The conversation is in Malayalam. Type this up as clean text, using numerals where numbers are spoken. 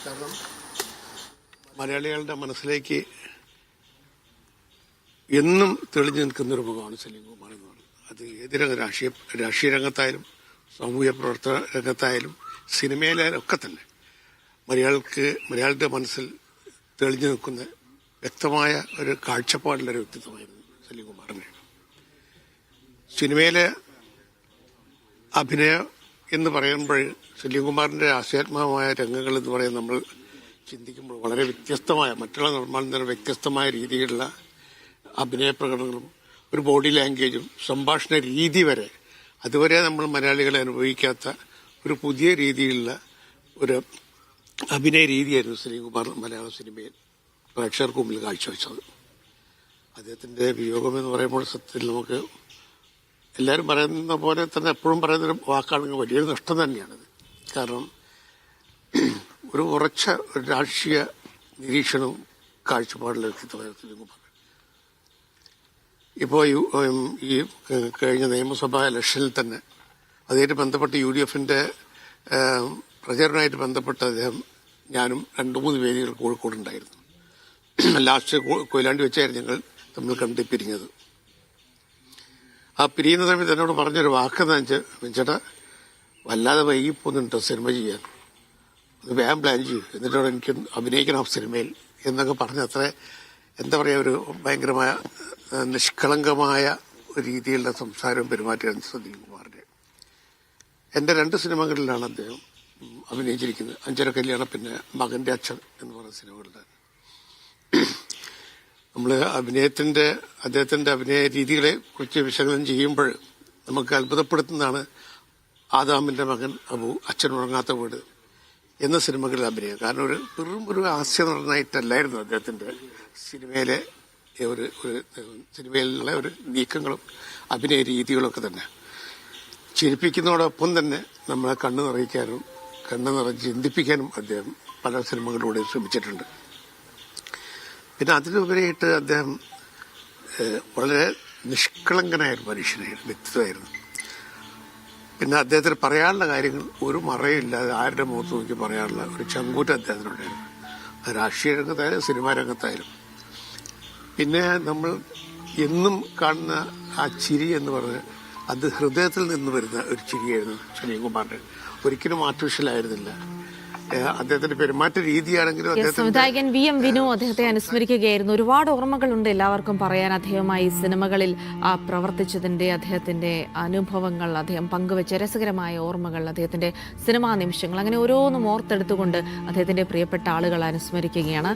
കാരണം മലയാളികളുടെ മനസ്സിലേക്ക് എന്നും തെളിഞ്ഞു നിൽക്കുന്നൊരു മുഖമാണ് സലീം കുമാർ എന്ന് പറയുന്നത്. അത് ഏത് രാഷ്ട്രീയ രംഗത്തായാലും സാമൂഹ്യ പ്രവർത്തന രംഗത്തായാലും സിനിമയിലായാലും ഒക്കെ തന്നെ മലയാളിയുടെ മനസ്സിൽ തെളിഞ്ഞു നിൽക്കുന്ന വ്യക്തമായ ഒരു കാഴ്ചപ്പാടുള്ളൊരു വ്യക്തിത്വമായിരുന്നു സലീം കുമാറിന്. സിനിമയിലെ അഭിനയം എന്ന് പറയുമ്പോൾ സലീം കുമാറിന്റെ ആസ്യാത്മകമായ രംഗങ്ങൾ എന്ന് പറയുന്നത് നമ്മൾ ചിന്തിക്കുമ്പോൾ വളരെ വ്യത്യസ്തമായ മറ്റുള്ള നിർമ്മാണത്തിന് വ്യത്യസ്തമായ രീതിയിലുള്ള അഭിനയ പ്രകടനങ്ങളും ഒരു ബോഡി ലാംഗ്വേജും സംഭാഷണ രീതി വരെ അതുവരെ നമ്മൾ മലയാളികളെ അനുഭവിക്കാത്ത ഒരു പുതിയ രീതിയിലുള്ള ഒരു അഭിനയ രീതിയായിരുന്നു സലീം കുമാർ മലയാള സിനിമയിൽ പ്രേക്ഷകർക്ക് മുമ്പിൽ കാഴ്ചവെച്ചത്. അദ്ദേഹത്തിന്റെ വിയോഗം എന്ന് പറയുമ്പോൾ സത്യത്തിൽ നമുക്ക് എല്ലാവരും പറയുന്ന പോലെ തന്നെ എപ്പോഴും പറയുന്നൊരു വാക്കാണെങ്കിൽ വലിയൊരു നഷ്ടം തന്നെയാണിത്. കാരണം ഒരു ഉറച്ച രാഷ്ട്രീയ നിരീക്ഷണവും കാഴ്ചപ്പാടുള്ള വ്യക്തിത്വമായ സലീം കുമാർ ഇപ്പോൾ ഈ കഴിഞ്ഞ നിയമസഭാ ഇലക്ഷനിൽ തന്നെ അതുമായിട്ട് ബന്ധപ്പെട്ട് UDFന്റെ പ്രചരണമായിട്ട് ബന്ധപ്പെട്ട് അദ്ദേഹം ഞാനും 2-3 വേദികൾ കോഴിക്കോടുണ്ടായിരുന്നു. ലാസ്റ്റ് കൊയിലാണ്ടി വെച്ചായിരുന്നു ഞങ്ങൾ തമ്മിൽ കണ്ട് പിരിഞ്ഞത്. ആ പിരിയുന്ന സമയത്ത് എന്നോട് പറഞ്ഞൊരു വാക്കെന്ന് വെച്ചാൽ വല്ലാതെ വൈകിപ്പോന്നുണ്ടോ സിനിമ ചെയ്യാൻ, അത് വേഗം പ്ലാൻ ചെയ്യും, എന്നിട്ടോടെ എനിക്ക് അഭിനയിക്കണം സിനിമയിൽ എന്നൊക്കെ പറഞ്ഞ് അത്ര എന്താ പറയുക ഒരു ഭയങ്കരമായ നിഷ്കളങ്കമായ ഒരു രീതിയിലുള്ള സംസാരവും പെരുമാറ്റമാണ് സലീം കുമാറിന്റെ. എൻ്റെ 2 സിനിമകളിലാണ് അദ്ദേഹം അഭിനയിച്ചിരിക്കുന്നത്. അഞ്ചര കല്യാണം, പിന്നെ മകന്റെ അച്ഛൻ എന്ന് പറയുന്ന സിനിമകളിലാണ്. നമ്മൾ അദ്ദേഹത്തിന്റെ അഭിനയ രീതികളെ കുറിച്ച് വിശകലനം ചെയ്യുമ്പോൾ നമുക്ക് അത്ഭുതപ്പെടുത്തുന്നതാണ് ആദാമിന്റെ മകൻ അബു, അച്ഛൻ ഉറങ്ങാത്ത വീട് എന്ന സിനിമകളിൽ അഭിനയം. കാരണം ഒരു ഹാസ്യ നടനായിട്ടല്ലായിരുന്നു അദ്ദേഹത്തിന്റെ സിനിമയിലെ സിനിമയിലുള്ള ഒരു നീക്കങ്ങളും അഭിനയ രീതികളൊക്കെ തന്നെ ചിരിപ്പിക്കുന്നതോടൊപ്പം തന്നെ നമ്മളെ കണ്ണു നിറഞ്ഞ് ചിന്തിപ്പിക്കാനും അദ്ദേഹം പല സിനിമകളിലൂടെ ശ്രമിച്ചിട്ടുണ്ട്. പിന്നെ അതിലുപരിയായിട്ട് അദ്ദേഹം വളരെ നിഷ്കളങ്കനായ ഒരു മനുഷ്യനായിരുന്നു, വ്യക്തിത്വമായിരുന്നു. പിന്നെ അദ്ദേഹത്തിന് പറയാനുള്ള കാര്യങ്ങൾ ഒരു മറയില്ലാതെ ആരുടെ മുഖത്ത് നോക്കി പറയാനുള്ള ഒരു ചങ്കൂറ്റം അദ്ദേഹത്തിനുണ്ടായിരുന്നു. രാഷ്ട്രീയ രംഗത്തായാലും സിനിമാ രംഗത്തായാലും. പിന്നെ നമ്മൾ എന്നും കാണുന്ന ആ ചിരി എന്ന് പറഞ്ഞ് അത് ഹൃദയത്തിൽ നിന്ന് വരുന്ന ഒരു ചിരിയായിരുന്നു സലീം കുമാറിന്റെ. ഒരിക്കലും ആർട്ടിഫിഷ്യൽ ആയിരുന്നില്ല. അദ്ദേഹത്തിന്റെ പെരുമാറ്റ രീതിയാണെങ്കിലും സംവിധായകൻ VM വിനു അദ്ദേഹത്തെ അനുസ്മരിക്കുകയായിരുന്നു. ഒരുപാട് ഓർമ്മകളുണ്ട് എല്ലാവർക്കും പറയാൻ. അദ്ദേഹമായി സിനിമകളിൽ പ്രവർത്തിച്ചതിന്റെ, അദ്ദേഹത്തിന്റെ അനുഭവങ്ങൾ, അദ്ദേഹം പങ്കുവെച്ച രസകരമായ ഓർമ്മകൾ, അദ്ദേഹത്തിന്റെ സിനിമാ നിമിഷങ്ങൾ, അങ്ങനെ ഓരോന്നും ഓർത്തെടുത്തുകൊണ്ട് അദ്ദേഹത്തിന്റെ പ്രിയപ്പെട്ട ആളുകൾ അനുസ്മരിക്കുകയാണ്.